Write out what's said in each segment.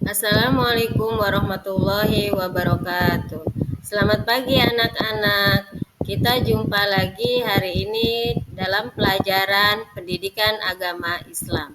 Assalamualaikum warahmatullahi wabarakatuh. Selamat pagi anak-anak. Kita jumpa lagi hari ini dalam pelajaran pendidikan agama Islam.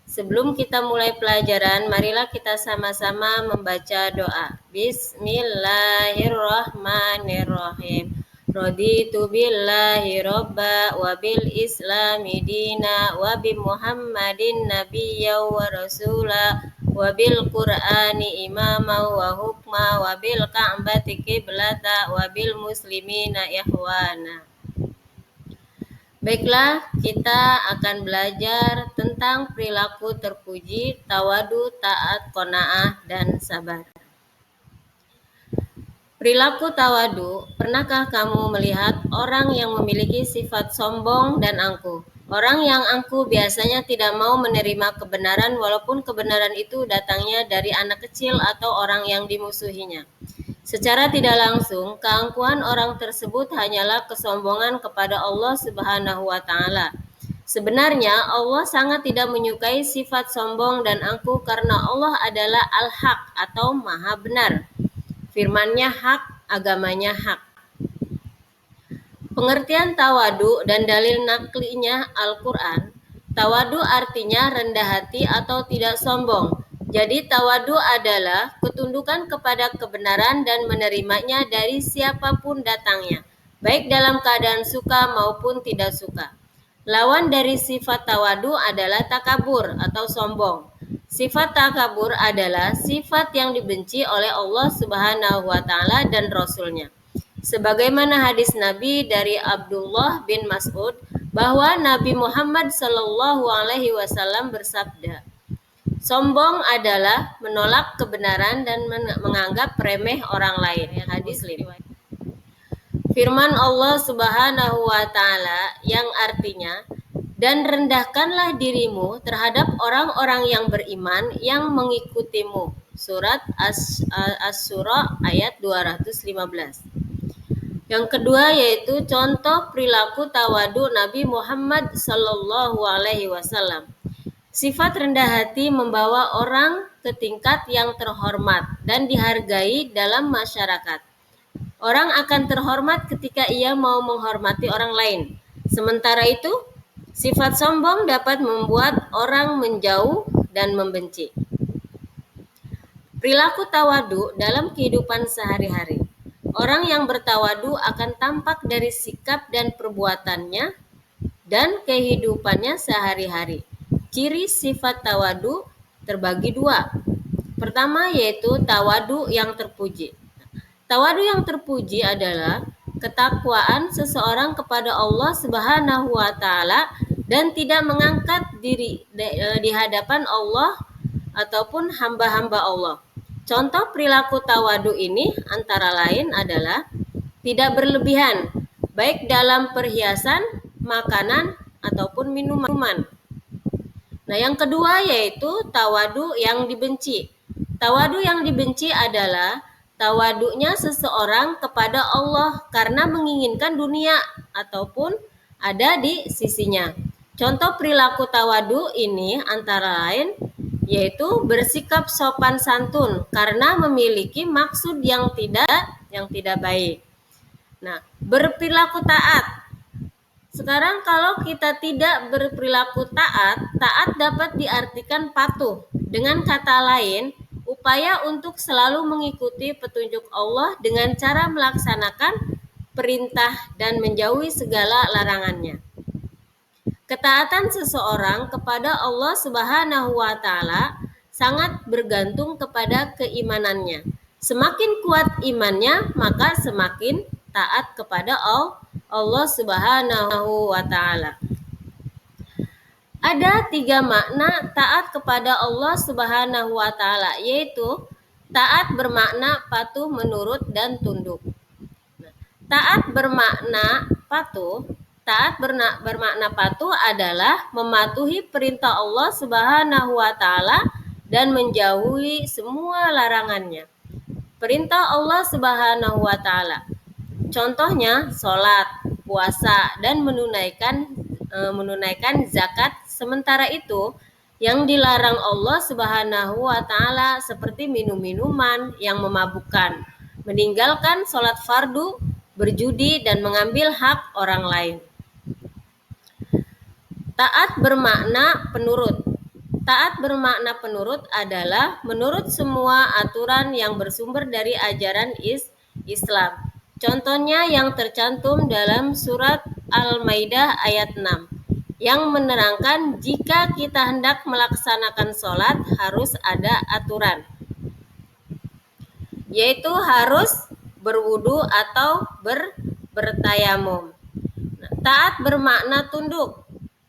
Sebelum kita mulai pelajaran, marilah kita sama-sama membaca doa. Bismillahirrahmanirrahim. Raditu billahi robba wa bil islami dina wa bi muhammadin nabiyya wa rasula wa bil qur'ani imama wa hukma wa bil ka'bati qiblata wa bil muslimina ikhwana. Baiklah, kita akan belajar tentang perilaku terpuji, tawadu, taat, qanaah, dan sabar. Perilaku tawadu, pernahkah kamu melihat orang yang memiliki sifat sombong dan angkuh? Orang yang angkuh biasanya tidak mau menerima kebenaran walaupun kebenaran itu datangnya dari anak kecil atau orang yang dimusuhinya. Secara tidak langsung, keangkuhan orang tersebut hanyalah kesombongan kepada Allah Subhanahu wa Ta'ala. Sebenarnya, Allah sangat tidak menyukai sifat sombong dan angkuh karena Allah adalah Al-Haq atau Maha Benar. Firman-Nya hak, agamanya hak. Pengertian tawadu dan dalil naklinya Al-Quran. Tawadu artinya rendah hati atau tidak sombong. Jadi tawadu adalah ketundukan kepada kebenaran dan menerimanya dari siapapun datangnya, baik dalam keadaan suka maupun tidak suka. Lawan dari sifat tawadu adalah takabur atau sombong. Sifat takabur adalah sifat yang dibenci oleh Allah Subhanahu wa Ta'ala dan Rasul-Nya. Sebagaimana hadis Nabi dari Abdullah bin Mas'ud bahwa Nabi Muhammad SAW bersabda, sombong adalah menolak kebenaran dan menganggap remeh orang lain. Hadis riwayat. Firman Allah Subhanahu wa Ta'ala yang artinya, dan rendahkanlah dirimu terhadap orang-orang yang beriman yang mengikutimu. Surat As-Surah ayat 215. Yang kedua yaitu contoh perilaku tawadu Nabi Muhammad SAW. Sifat rendah hati membawa orang ke tingkat yang terhormat dan dihargai dalam masyarakat. Orang akan terhormat ketika ia mau menghormati orang lain. Sementara itu, sifat sombong dapat membuat orang menjauh dan membenci. Perilaku tawadu dalam kehidupan sehari-hari. Orang yang bertawadu akan tampak dari sikap dan perbuatannya dan kehidupannya sehari-hari. Ciri sifat tawadu terbagi dua. Pertama yaitu tawadu yang terpuji. Tawadu yang terpuji adalah ketakwaan seseorang kepada Allah Subhanahu wa Ta'ala dan tidak mengangkat diri di hadapan Allah ataupun hamba-hamba Allah. Contoh perilaku tawadu ini antara lain adalah tidak berlebihan, baik dalam perhiasan, makanan, ataupun minuman. Nah, yang kedua yaitu tawadu yang dibenci. Tawadu yang dibenci adalah tawadunya seseorang kepada Allah karena menginginkan dunia ataupun ada di sisinya. Contoh perilaku tawadu ini antara lain yaitu bersikap sopan santun karena memiliki maksud yang tidak baik. Nah, berperilaku taat. Sekarang kalau kita tidak berperilaku taat, taat dapat diartikan patuh. Dengan kata lain, upaya untuk selalu mengikuti petunjuk Allah dengan cara melaksanakan perintah dan menjauhi segala larangannya. Ketaatan seseorang kepada Allah Subhanahu wa Ta'ala sangat bergantung kepada keimanannya. Semakin kuat imannya, maka semakin taat kepada Allah Subhanahu wa Ta'ala. Ada 3 makna taat kepada Allah Subhanahu wa Ta'ala, yaitu taat bermakna patuh, menurut, dan tunduk. Taat bermakna patuh. Taat bermakna patuh adalah mematuhi perintah Allah Subhanahu wa Ta'ala dan menjauhi semua larangannya. Perintah Allah Subhanahu wa Ta'ala. Contohnya sholat, puasa, dan menunaikan zakat. Sementara itu, yang dilarang Allah Subhanahu wa Ta'ala, seperti minum-minuman yang memabukkan, meninggalkan sholat fardu, berjudi, dan mengambil hak orang lain. Taat bermakna penurut. Taat bermakna penurut adalah menurut semua aturan yang bersumber dari ajaran Islam. Contohnya yang tercantum dalam surat Al-Maidah ayat 6 yang menerangkan jika kita hendak melaksanakan sholat harus ada aturan, yaitu harus berwudu atau bertayamum. Taat bermakna tunduk.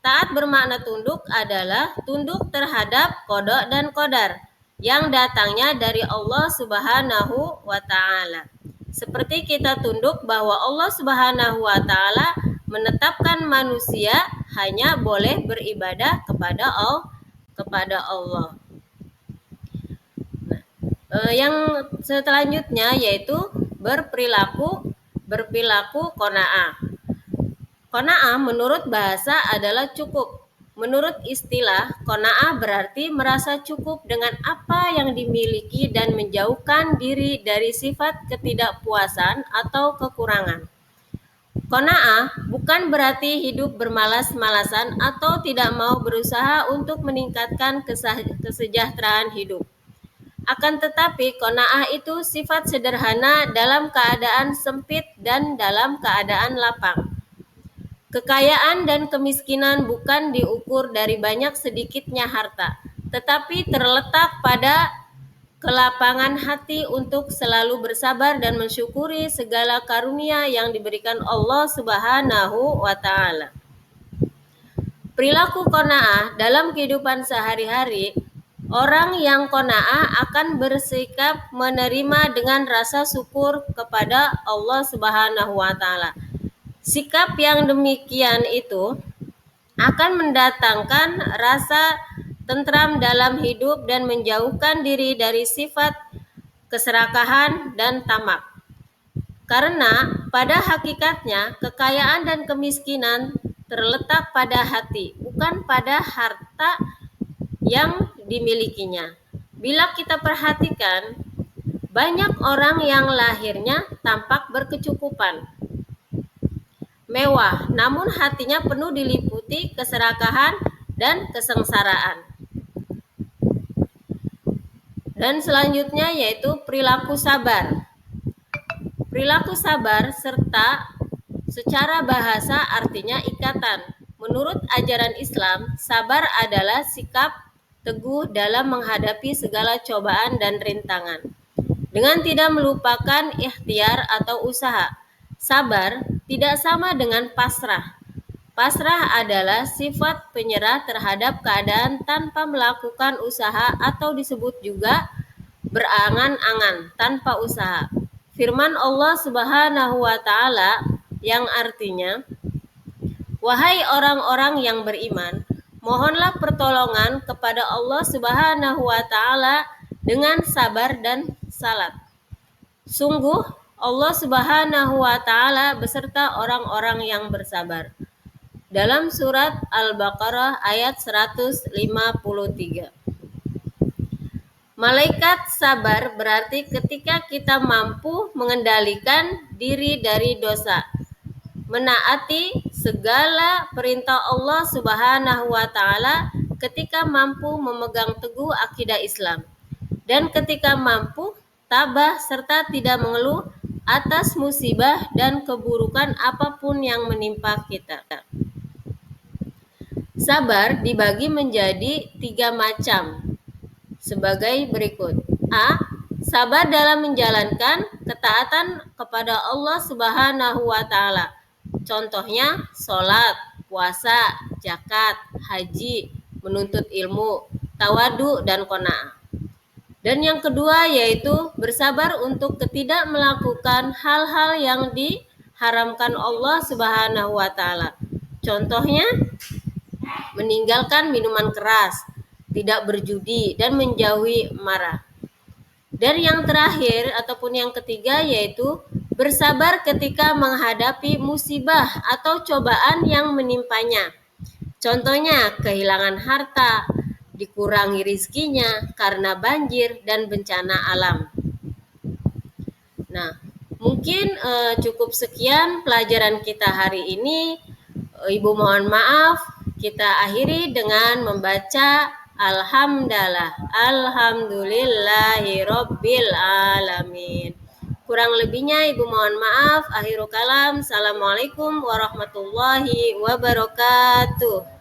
Taat bermakna tunduk adalah tunduk terhadap qada dan qadar yang datangnya dari Allah Subhanahu wa Ta'ala. Seperti kita tunduk bahwa Allah Subhanahu wa Ta'ala menetapkan manusia hanya boleh beribadah kepada Allah. Yang selanjutnya yaitu berperilaku qanaah. Qanaah menurut bahasa adalah cukup. Menurut istilah, qanaah berarti merasa cukup dengan apa yang dimiliki dan menjauhkan diri dari sifat ketidakpuasan atau kekurangan. Qanaah bukan berarti hidup bermalas-malasan atau tidak mau berusaha untuk meningkatkan kesejahteraan hidup. Akan tetapi, qanaah itu sifat sederhana dalam keadaan sempit dan dalam keadaan lapang. Kekayaan dan kemiskinan bukan diukur dari banyak sedikitnya harta, tetapi terletak pada kelapangan hati untuk selalu bersabar dan mensyukuri segala karunia yang diberikan Allah Subhanahu wa Ta'ala. Perilaku qanaah dalam kehidupan sehari-hari, orang yang qanaah akan bersikap menerima dengan rasa syukur kepada Allah Subhanahu wa Ta'ala. Sikap yang demikian itu akan mendatangkan rasa tentram dalam hidup dan menjauhkan diri dari sifat keserakahan dan tamak. Karena pada hakikatnya kekayaan dan kemiskinan terletak pada hati, bukan pada harta yang dimilikinya. Bila kita perhatikan, banyak orang yang lahirnya tampak berkecukupan, mewah, namun hatinya penuh diliputi keserakahan dan kesengsaraan. Dan selanjutnya yaitu perilaku sabar. Perilaku sabar serta secara bahasa artinya ikatan. Menurut ajaran Islam, sabar adalah sikap teguh dalam menghadapi segala cobaan dan rintangan, dengan tidak melupakan ikhtiar atau usaha. Sabar tidak sama dengan pasrah. Pasrah adalah sifat penyerah terhadap keadaan tanpa melakukan usaha atau disebut juga berangan-angan tanpa usaha. Firman Allah Subhanahu wa Ta'ala yang artinya, "Wahai orang-orang yang beriman, mohonlah pertolongan kepada Allah Subhanahu wa Ta'ala dengan sabar dan salat. Sungguh Allah Subhanahu wa Ta'ala beserta orang-orang yang bersabar." Dalam surat Al-Baqarah ayat 153. Malaikat sabar berarti ketika kita mampu mengendalikan diri dari dosa, menaati segala perintah Allah Subhanahu wa Ta'ala, ketika mampu memegang teguh akidah Islam, dan ketika mampu tabah serta tidak mengeluh atas musibah dan keburukan apapun yang menimpa kita. Sabar dibagi menjadi 3 macam sebagai berikut. A. Sabar dalam menjalankan ketaatan kepada Allah Subhanahu wa Ta'ala. Contohnya sholat, puasa, zakat, haji, menuntut ilmu, tawadu, dan qanaah. Dan yang kedua yaitu bersabar untuk tidak melakukan hal-hal yang diharamkan Allah Subhanahu wa Ta'ala. Contohnya meninggalkan minuman keras, tidak berjudi, dan menjauhi marah. Dan yang terakhir ataupun yang ketiga yaitu bersabar ketika menghadapi musibah atau cobaan yang menimpanya. Contohnya kehilangan harta, dikurangi rizkinya karena banjir dan bencana alam. Nah, mungkin cukup sekian pelajaran kita hari ini. Ibu mohon maaf, kita akhiri dengan membaca Alhamdulillah, Alhamdulillahirobbil alamin. Kurang lebihnya Ibu mohon maaf. Akhirul kalam. Assalamualaikum warahmatullahi wabarakatuh.